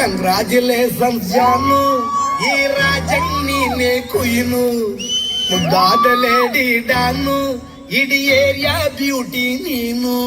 Congratulations ಜಾನು, ಈ ರಾಜನ್ ನೀನೆ ಕುಯ್ನು, ಮುದ್ದಾದ ಲೇಡಿ ಡಾನು, ಇಡೀ ಏರಿಯಾ ಬ್ಯೂಟಿ ನೀನು.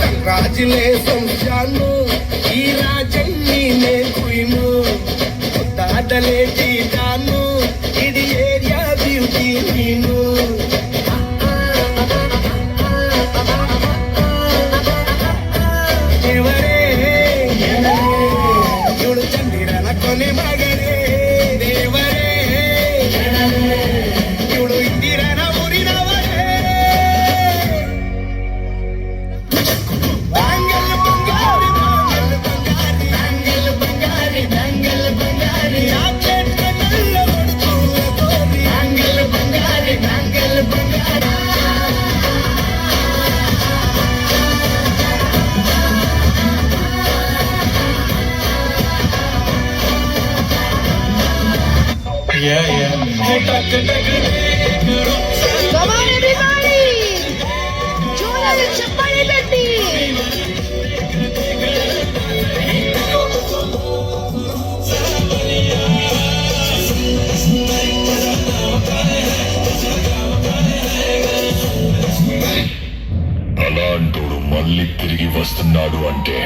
ಕಂಗ್ರಾಚುಲೇಷನ್ಸ್ ಜಾನು, ಈ ರಾಜನ್ ನೀನೆ ಕುಯ್ನು, ಮುದ್ದಾದ ಲೇಡಿ ಡಾನು, ಇಡೀ ಏರಿಯಾ ಬ್ಯೂಟಿ ನೀನು. ದೇವರೇ ಇವಳು ಚಂದಿರನ ಕೊನೆ ಮಗನೇ, ದೇವರೇ ಇವಳು ಇಂದಿರನ ಊರಿನವರೇ. ಬ್ಯಾಂಗಲ್ ಬಂಗಾರಿ ಬ್ಯಾಂಗಲ್ ಬಂಗಾರಿ ಬ್ಯಾಂಗಲ್ ಬಂಗಾರಿ ಬ್ಯಾಂಗಲ್ ಬಂಗಾರಿ, ಚಾಕ್ಲೇಟ್ ಕಣ್ಣೆಲ್ಲ ಹೊಡೆದು ತೋರಿ, bangle Bangari bangle Bangari. Come on, everybody! జోరాలు చెప్పండి పెట్టి. అలాంటోడు మళ్ళీ తిరిగి వస్తున్నాడు అంటే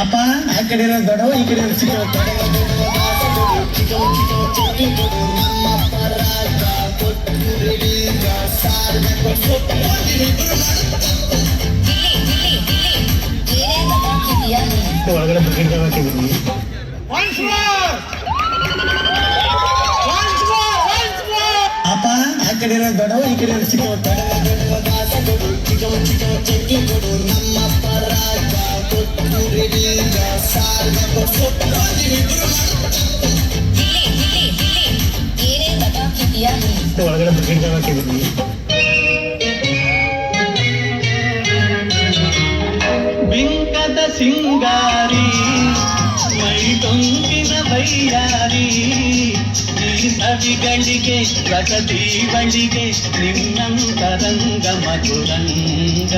ಅಪ್ಪ ಆ ಕಡೆ ದೊಡ್ಡವ ಈ ಕಡೆ ಚಿಕ್ಕ ಒಳಗಡೆ ಬಕೆಟ್ ಹಾಕಿದ್ದೀನಿ. ಅಪ್ಪ ಆ ಕಡೆ ದೊಡ್ಡವ ಈ ಕಡೆ ಚಿಕ್ಕ ಒಳಗಡೆ ಬಕೆಟ್ ಹಾಕಿದ್ದೀನಿ. ಬಿಂಕದ ಸಿಂಗಾರಿ ಮೈ ಟೊಂಕಿನ ಬೈಯಾರಿ, ಈ ಸವಿಗಳಿಗೆ ಪ್ರಗತಿ ಬಳಿಗೆ ನಿನ್ನಂತರಂಗ ಮಧುರಂಗ.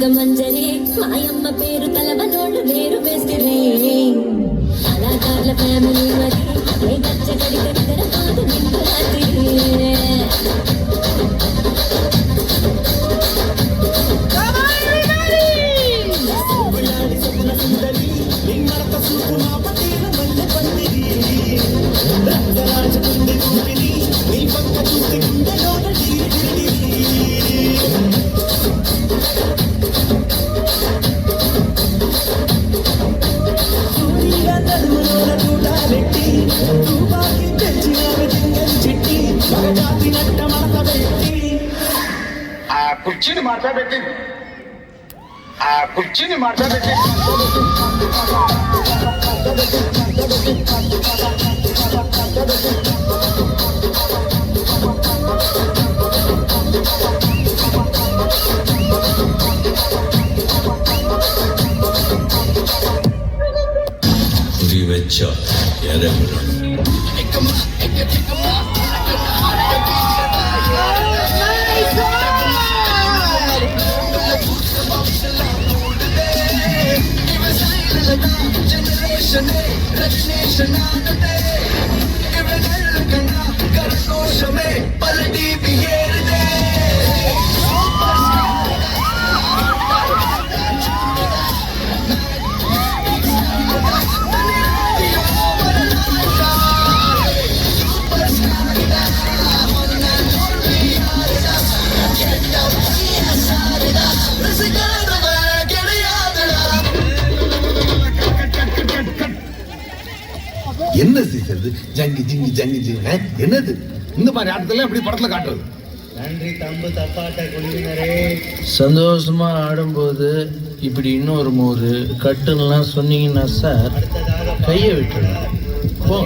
కనక మంజరి మాయమ్మ పేరు తలవనోళ్ళు వేరు వేసిరి కళాకారుల ఫ్యామిలీ మరి ఏ గచ్చ గడిగ నిద్ర కాదు నిండు రాత్రి కుర్చీని మాట్లాడబెట్టి ఆ కుర్చీని మాట్లాడబెట్టి ಕುರಿ ವೆಚ್ಚ ಎರೆಹುಳು என்ன செய்யறது ஜங்கி ஜிங்கி ஜங்கி ஜிங்க என்னது இந்த மாதிரி ஆட்டத்துல இப்படி படத்துல காட்டுறது நன்றி தம்பு தப்பாட்ட குழுவினரே. சந்தோஷமா ஆடும்போது இப்படி இன்னொரு மோரு கட்டுலாம் சொன்னீங்கன்னா சார் கையை விட்டுருங்க போ.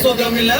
சுகமில்ல